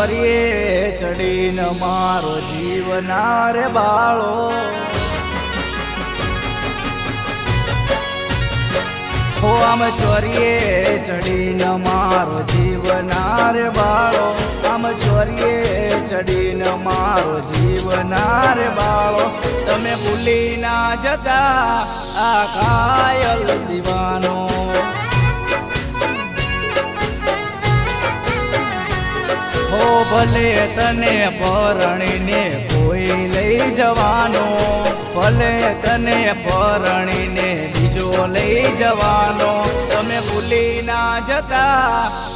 ચોરીએ ચડીને મારો જીવના રે બાળો હો આમ ચોરીએ ચડીને મારો જીવના રે બાળો આમ ચોરીએ ચડીને મારો જીવના રે બાળો તમે ભૂલી ના જતા આ કાયલ દીવાનો હો ભલે તને પરણીને કોઈ લઈ જવાનો ભલે તને પરણીને બીજો લઈ જવાનો તમે ભૂલી ના જતા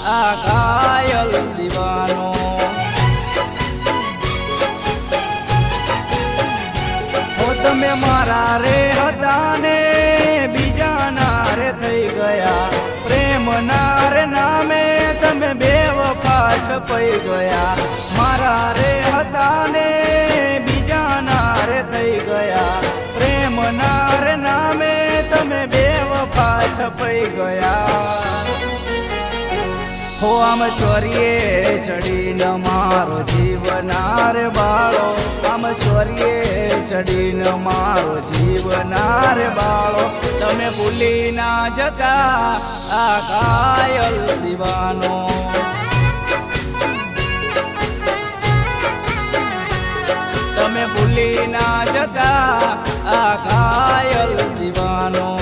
આ કાયલ દીવાનો હો તમે મારા રે હતા ને બીજાના રે થઈ ગયા પ્રેમના રે નામે તમે બેવફા છપાઈ ગયા મારા રે હતા ને બીજાના રે થઈ ગયા પ્રેમના રે નામે તમે બેવફા છપાઈ ગયા હો આમ ચોરીએ ચડીને મારો જીવના રે બાળો આમ ચોરીએ ચડીને મારો જીવના રે બાળો તમે ભૂલી ના જતા આ કાયલ દીવાનો તમે ભૂલી ના જતા આ કાયલ દીવાનો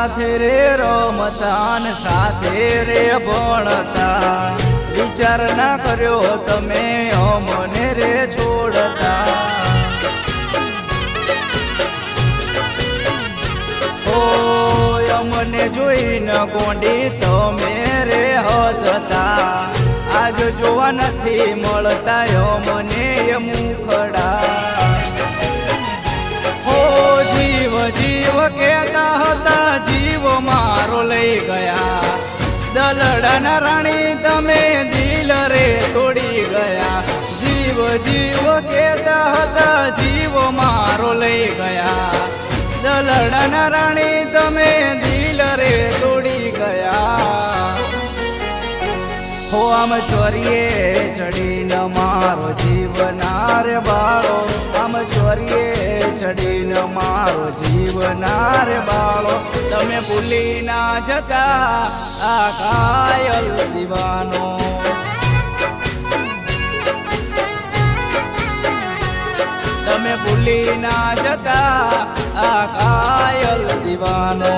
સાથે રે રમતા ને સાથે રે ભણતા વિચાર ના કર્યો તમે અમને રે છોડતા ઓ અમને જોઈને ગોંડી તમે રે હસતા આજ જોવા નથી મળતા અમને મુખડા જીવ કેતા હતા જીવ મારો લઈ ગયા દલડાના રાણી તમે દિલ રે તોડી ગયા જીવ જીવ કેતા હતા જીવ મારો લઈ ગયા દલડાના રાણી તમે દિલ રે તોડી ગયા હો આમ ચોરીએ ચડીને મારો જીવના રે બાળો આમ ચોરીએ ચડીને મારો જીવના રે બાળો તમે ભૂલી ના જતા આ કાયલ દીવાનો તમે ભૂલી ના જતા આ કાયલ દીવાનો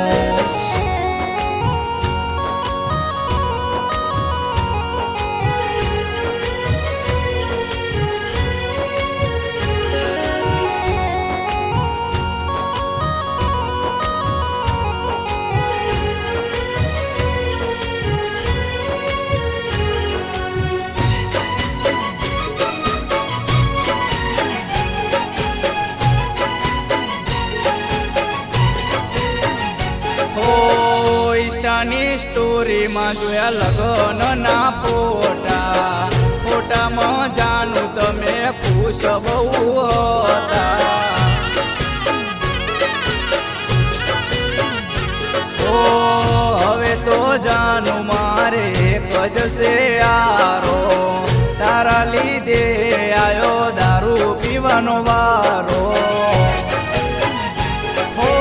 ની સ્ટોરીમાં જોયા લગન ના ફોટા ફોટામાં જાણું તમે ખુશ બહુ હતા ઓ હવે તો જાણું મારે એક જ છે યારો તારા લીધે આયો દારૂ પીવાનો વારો હો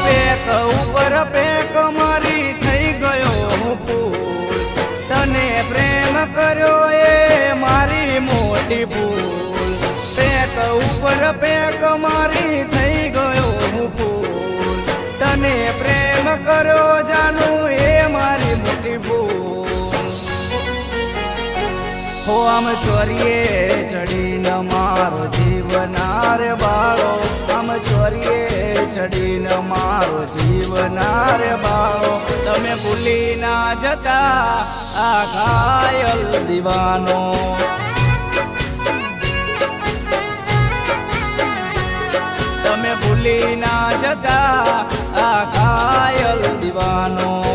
પેક ઉપર પેક મારી તને પ્રેમ કર્યો એ મારી મોટી ભૂલ પેક ઉપર પેક મારી થઈ ગયો હું ફૂલ તને પ્રેમ કર્યો જાનું એ મારી મોટી ભૂલ હો આમ ચોરીએ ચડીને મારો જીવના રે બાળો આમ ચોરીએ ચડીને મારો જીવના રે બાળો તમે ભૂલી ના જતા આ ઘાયલ દીવાનો તમે ભૂલી ના જતા આ ઘાયલ દીવાનો